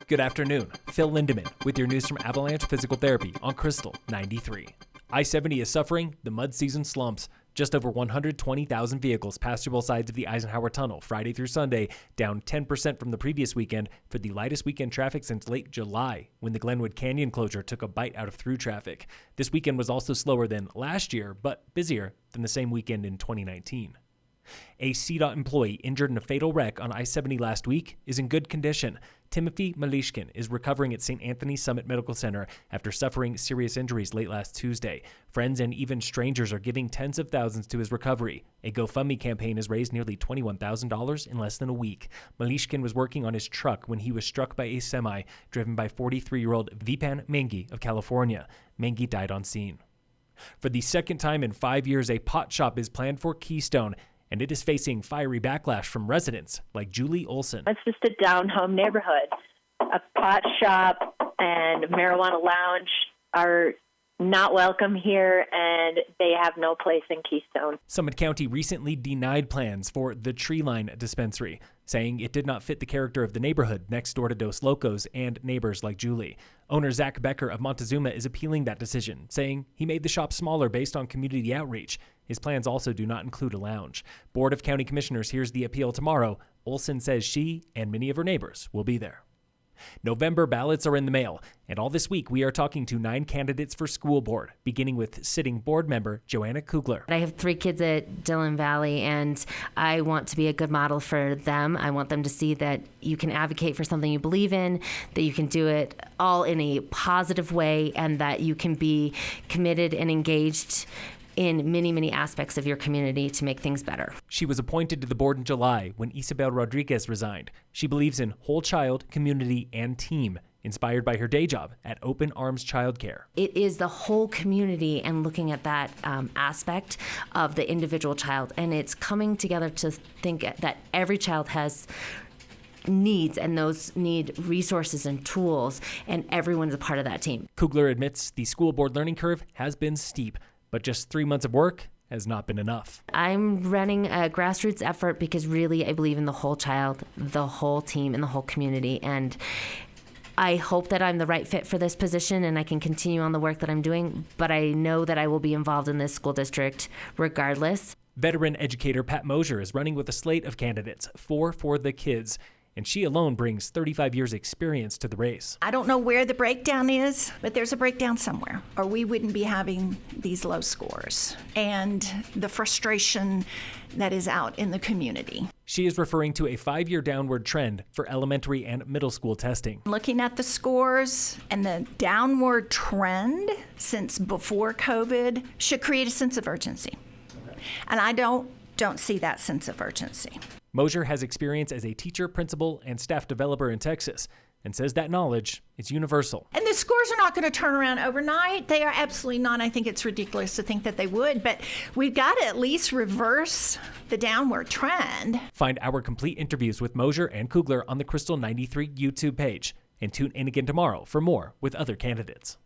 Good afternoon. Phil Lindemann with your news from Avalanche Physical Therapy on Krystal 93. I-70 is suffering the mud season slumps. Just over 120,000 vehicles passed through both sides of the Eisenhower Tunnel Friday through Sunday, down 10% from the previous weekend for the lightest weekend traffic since late July, when the Glenwood Canyon closure took a bite out of through traffic. This weekend was also slower than last year, but busier than the same weekend in 2019. A CDOT employee injured in a fatal wreck on I-70 last week is in good condition. Timothy Malishkin is recovering at St. Anthony Summit Medical Center after suffering serious injuries late last Tuesday. Friends and even strangers are giving tens of thousands to his recovery. A GoFundMe campaign has raised nearly $21,000 in less than a week. Malishkin was working on his truck when he was struck by a semi driven by 43-year-old Vipan Mengi of California. Mengi died on scene. For the second time in 5 years, a pot shop is planned for Keystone, and it is facing fiery backlash from residents like Julie Olson. It's just a down-home neighborhood. A pot shop and marijuana lounge are not welcome here, and they have no place in Keystone. Summit County recently denied plans for the Tree Line dispensary, saying it did not fit the character of the neighborhood next door to Dos Locos and neighbors like Julie. Owner Zach Becker of Montezuma is appealing that decision, saying he made the shop smaller based on community outreach. His plans also do not include a lounge. Board of County Commissioners hears the appeal tomorrow. Olson says she and many of her neighbors will be there. November ballots are in the mail, and all this week we are talking to 9 candidates for school board, beginning with sitting board member Johanna Kugler. I have 3 kids at Dillon Valley, and I want to be a good model for them. I want them to see that you can advocate for something you believe in, that you can do it all in a positive way, and that you can be committed and engaged in many, many aspects of your community to make things better. She was appointed to the board in July when Isabel Rodriguez resigned. She believes in whole child, community, and team, inspired by her day job at Open Arms Childcare. It is the whole community and looking at that aspect of the individual child, and it's coming together to think that every child has needs, and those need resources and tools, and everyone's a part of that team. Kugler admits the school board learning curve has been steep, but just 3 months of work has not been enough. I'm running a grassroots effort because really I believe in the whole child, the whole team, and the whole community. And I hope that I'm the right fit for this position and I can continue on the work that I'm doing, but I know that I will be involved in this school district regardless. Veteran educator Pat Moser is running with a slate of candidates, 4 for the kids, and she alone brings 35 years experience to the race. I don't know where the breakdown is, but there's a breakdown somewhere, or we wouldn't be having these low scores and the frustration that is out in the community. She is referring to a 5-year downward trend for elementary and middle school testing. Looking at the scores and the downward trend since before COVID should create a sense of urgency. And I don't see that sense of urgency. Moser has experience as a teacher, principal, and staff developer in Texas and says that knowledge is universal. And the scores are not going to turn around overnight. They are absolutely not. I think it's ridiculous to think that they would, but we've got to at least reverse the downward trend. Find our complete interviews with Moser and Kugler on the Krystal 93 YouTube page, and tune in again tomorrow for more with other candidates.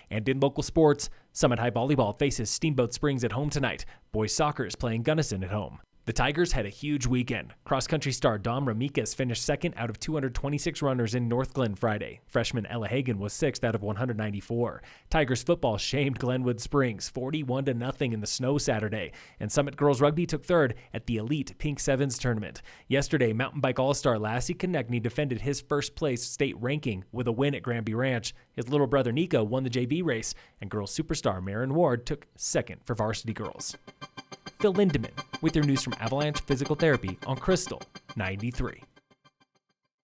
And in local sports, Summit High Volleyball faces Steamboat Springs at home tonight. Boys soccer is playing Gunnison at home. The Tigers had a huge weekend. Cross-country star Dom Ramírez finished second out of 226 runners in North Glen Friday. Freshman Ella Hagan was 6th out of 194. Tigers football shamed Glenwood Springs 41-0 in the snow Saturday, and Summit Girls Rugby took 3rd at the Elite Pink Sevens tournament. Yesterday, mountain bike all-star Lassie Konechny defended his first-place state ranking with a win at Granby Ranch. His little brother Nico won the JV race, and girls superstar Marin Ward took 2nd for varsity girls. Phil Lindemann with your news from Avalanche Physical Therapy on Krystal 93.